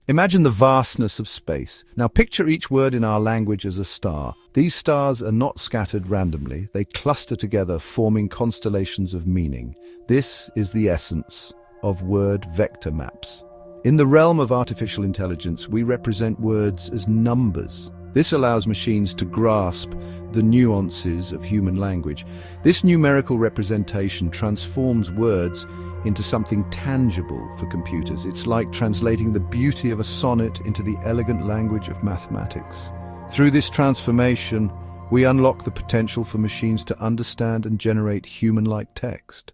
Imagine the vastness of space. Now picture each word in our language as a star. These stars are not scattered randomly. They cluster together, forming constellations of meaning. This is the essence of word vector maps. In the realm of artificial intelligence, we represent words as numbers. This allows machines to grasp the nuances of human language. This numerical representation transforms words into something tangible for computers. It's like translating the beauty of a sonnet into the elegant language of mathematics. Through this transformation, we unlock the potential for machines to understand and generate human-like text.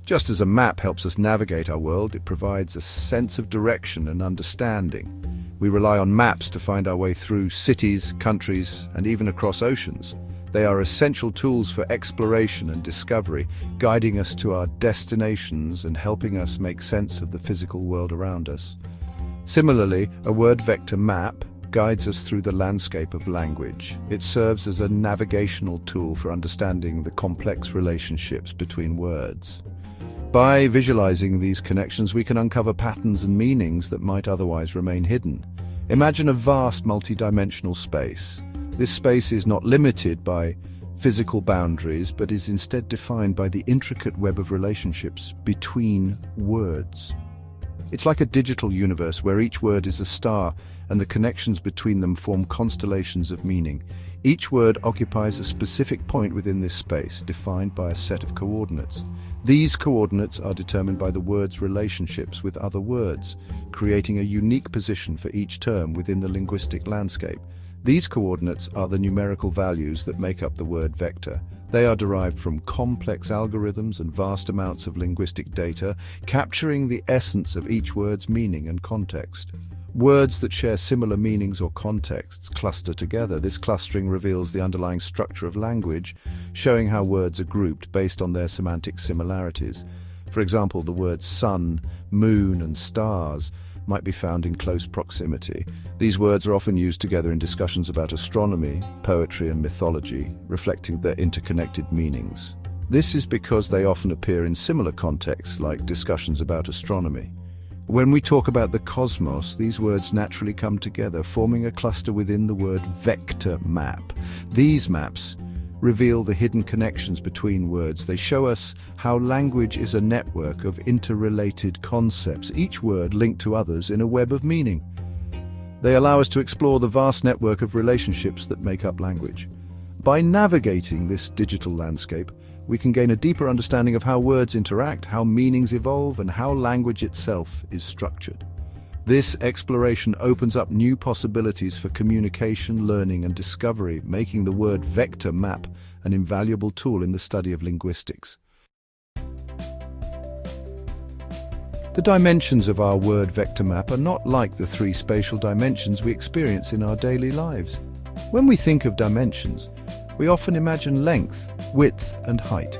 Just as a map helps us navigate our world, it provides a sense of direction and understanding. We rely on maps to find our way through cities, countries, and even across oceans. They are essential tools for exploration and discovery, guiding us to our destinations and helping us make sense of the physical world around us. Similarly, a word vector map guides us through the landscape of language. It serves as a navigational tool for understanding the complex relationships between words. By visualizing these connections, we can uncover patterns and meanings that might otherwise remain hidden. Imagine a vast multidimensional space. This space is not limited by physical boundaries, but is instead defined by the intricate web of relationships between words. It's like a digital universe where each word is a star and the connections between them form constellations of meaning. Each word occupies a specific point within this space, defined by a set of coordinates. These coordinates are determined by the word's relationships with other words, creating a unique position for each term within the linguistic landscape. These coordinates are the numerical values that make up the word vector. They are derived from complex algorithms and vast amounts of linguistic data, capturing the essence of each word's meaning and context. Words that share similar meanings or contexts cluster together. This clustering reveals the underlying structure of language, showing how words are grouped based on their semantic similarities. For example, the words sun, moon, and stars might be found in close proximity. These words are often used together in discussions about astronomy, poetry, and mythology, reflecting their interconnected meanings. This is because they often appear in similar contexts, like discussions about astronomy. When we talk about the cosmos, these words naturally come together, forming a cluster within the word vector map. These maps reveal the hidden connections between words. They show us how language is a network of interrelated concepts, each word linked to others in a web of meaning. They allow us to explore the vast network of relationships that make up language. By navigating this digital landscape, we can gain a deeper understanding of how words interact, how meanings evolve, and how language itself is structured. This exploration opens up new possibilities for communication, learning, and discovery, making the word vector map an invaluable tool in the study of linguistics. The dimensions of our word vector map are not like the three spatial dimensions we experience in our daily lives. When we think of dimensions, we often imagine length, width, and height.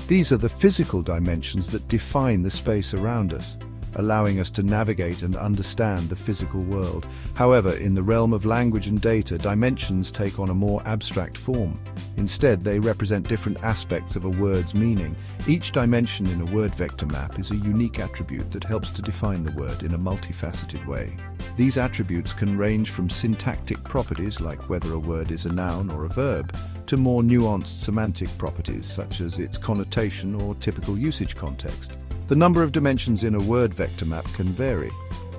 These are the physical dimensions that define the space around us, allowing us to navigate and understand the physical world. However, in the realm of language and data, dimensions take on a more abstract form. Instead, they represent different aspects of a word's meaning. Each dimension in a word vector map is a unique attribute that helps to define the word in a multifaceted way. These attributes can range from syntactic properties, like whether a word is a noun or a verb, to more nuanced semantic properties, such as its connotation or typical usage context. The number of dimensions in a word vector map can vary.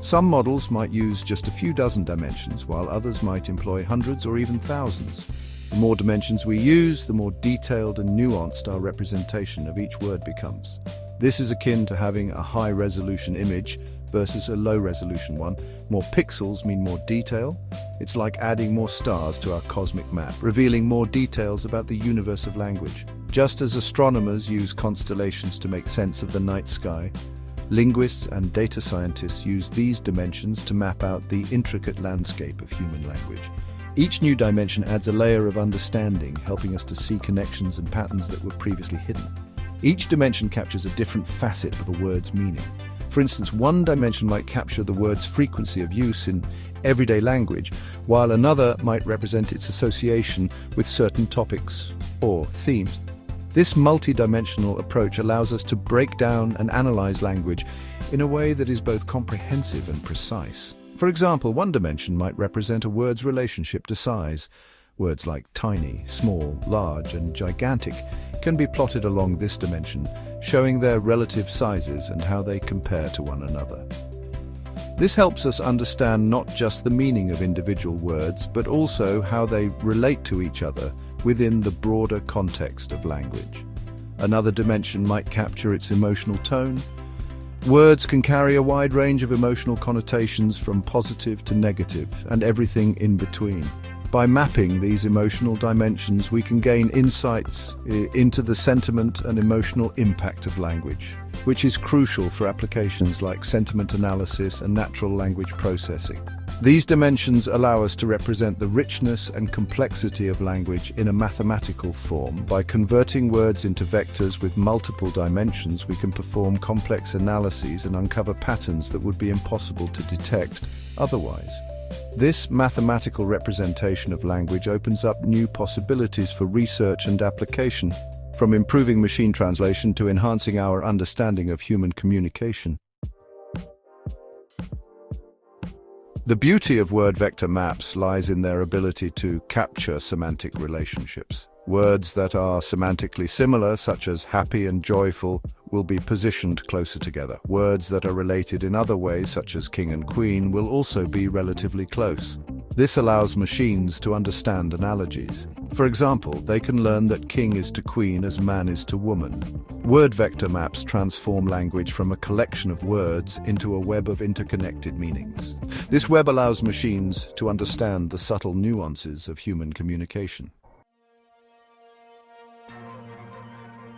Some models might use just a few dozen dimensions, while others might employ hundreds or even thousands. The more dimensions we use, the more detailed and nuanced our representation of each word becomes. This is akin to having a high-resolution image versus a low-resolution one. More pixels mean more detail. It's like adding more stars to our cosmic map, revealing more details about the universe of language. Just as astronomers use constellations to make sense of the night sky, linguists and data scientists use these dimensions to map out the intricate landscape of human language. Each new dimension adds a layer of understanding, helping us to see connections and patterns that were previously hidden. Each dimension captures a different facet of a word's meaning. For instance, one dimension might capture the word's frequency of use in everyday language, while another might represent its association with certain topics or themes. This multidimensional approach allows us to break down and analyze language in a way that is both comprehensive and precise. For example, one dimension might represent a word's relationship to size. Words like tiny, small, large, and gigantic can be plotted along this dimension, showing their relative sizes and how they compare to one another. This helps us understand not just the meaning of individual words, but also how they relate to each other within the broader context of language. Another dimension might capture its emotional tone. Words can carry a wide range of emotional connotations from positive to negative and everything in between. By mapping these emotional dimensions, we can gain insights into the sentiment and emotional impact of language, which is crucial for applications like sentiment analysis and natural language processing. These dimensions allow us to represent the richness and complexity of language in a mathematical form. By converting words into vectors with multiple dimensions, we can perform complex analyses and uncover patterns that would be impossible to detect otherwise. This mathematical representation of language opens up new possibilities for research and application, from improving machine translation to enhancing our understanding of human communication. The beauty of word vector maps lies in their ability to capture semantic relationships. Words that are semantically similar, such as happy and joyful, will be positioned closer together. Words that are related in other ways, such as king and queen, will also be relatively close. This allows machines to understand analogies. For example, they can learn that king is to queen as man is to woman. Word vector maps transform language from a collection of words into a web of interconnected meanings. This web allows machines to understand the subtle nuances of human communication.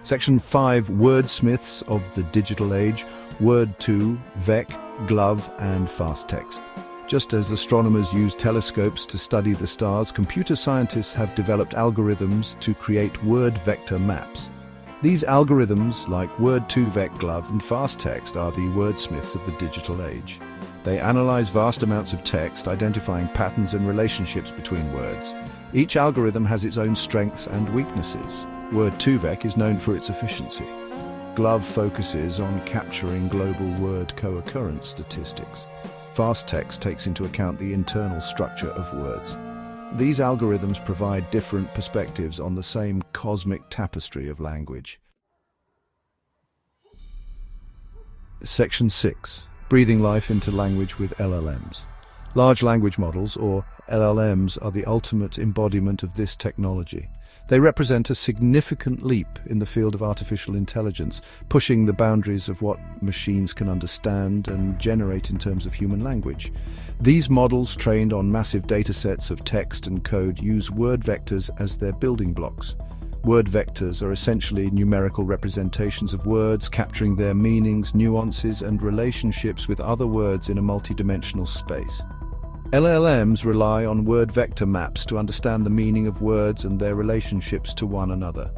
Section 5. Wordsmiths of the Digital Age. Word 2. Vec, Glove, and Fast Text. Just as astronomers use telescopes to study the stars, computer scientists have developed algorithms to create word vector maps. These algorithms, like Word 2, Vec, Glove, and Fast Text, are the wordsmiths of the digital age. They analyze vast amounts of text, identifying patterns and relationships between words. Each algorithm has its own strengths and weaknesses. Word 2, Vec is known for its efficiency. Glove focuses on capturing global word co-occurrence statistics. Fast Text takes into account the internal structure of words. These algorithms provide different perspectives on the same cosmic tapestry of language. Section 6. Breathing life into language with LLMs. Large language models, or LLMs, are the ultimate embodiment of this technology. They represent a significant leap in the field of artificial intelligence, pushing the boundaries of what machines can understand and generate in terms of human language. These models, trained on massive datasets of text and code, use word vectors as their building blocks. Word vectors are essentially numerical representations of words, capturing their meanings, nuances, and relationships with other words in a multidimensional space. LLMs rely on word vector maps to understand the meaning of words and their relationships to one another.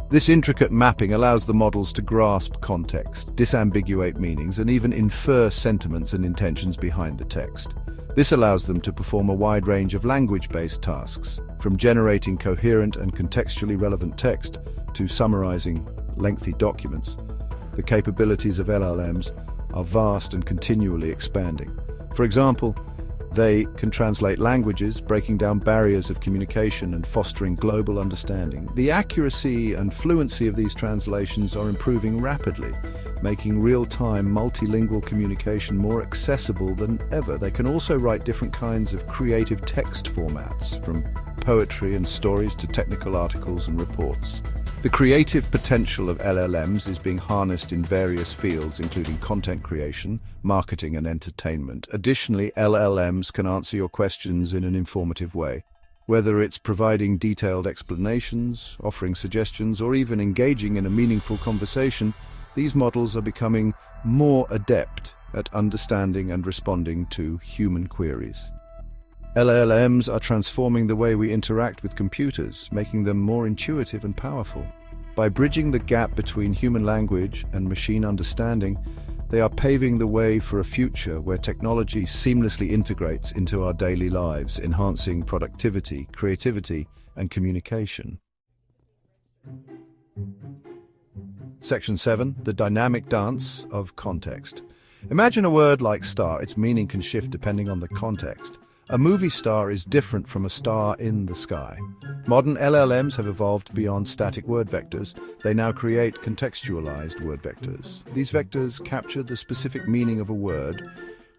This intricate mapping allows the models to grasp context, disambiguate meanings, and even infer sentiments and intentions behind the text. This allows them to perform a wide range of language-based tasks, from generating coherent and contextually relevant text to summarizing lengthy documents. The capabilities of LLMs are vast and continually expanding. For example, they can translate languages, breaking down barriers of communication and fostering global understanding. The accuracy and fluency of these translations are improving rapidly, making real-time multilingual communication more accessible than ever. They can also write different kinds of creative text formats, from poetry and stories to technical articles and reports. The creative potential of LLMs is being harnessed in various fields, including content creation, marketing, and entertainment. Additionally, LLMs can answer your questions in an informative way. Whether it's providing detailed explanations, offering suggestions, or even engaging in a meaningful conversation, these models are becoming more adept at understanding and responding to human queries. LLMs are transforming the way we interact with computers, making them more intuitive and powerful. By bridging the gap between human language and machine understanding, they are paving the way for a future where technology seamlessly integrates into our daily lives, enhancing productivity, creativity, and communication. Section 7, the dynamic dance of context. Imagine a word like star. Its meaning can shift depending on the context. A movie star is different from a star in the sky. Modern LLMs have evolved beyond static word vectors. They now create contextualized word vectors. These vectors capture the specific meaning of a word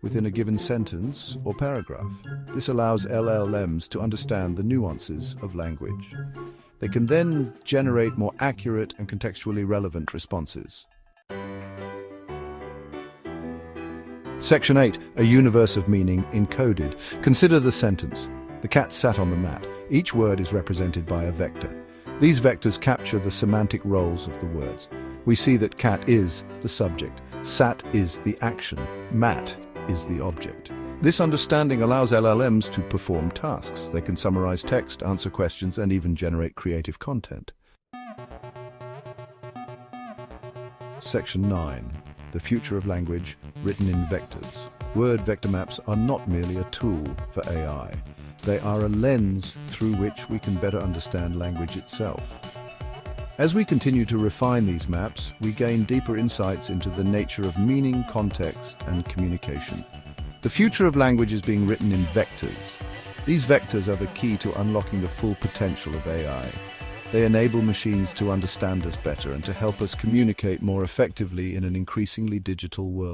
within a given sentence or paragraph. This allows LLMs to understand the nuances of language. They can then generate more accurate and contextually relevant responses. Section 8, a universe of meaning encoded. Consider the sentence. The cat sat on the mat. Each word is represented by a vector. These vectors capture the semantic roles of the words. We see that cat is the subject, sat is the action, mat is the object. This understanding allows LLMs to perform tasks. They can summarize text, answer questions, and even generate creative content. Section 9. The future of language, written in vectors. Word vector maps are not merely a tool for AI. They are a lens through which we can better understand language itself. As we continue to refine these maps, we gain deeper insights into the nature of meaning, context, and communication. The future of language is being written in vectors. These vectors are the key to unlocking the full potential of AI. They enable machines to understand us better and to help us communicate more effectively in an increasingly digital world.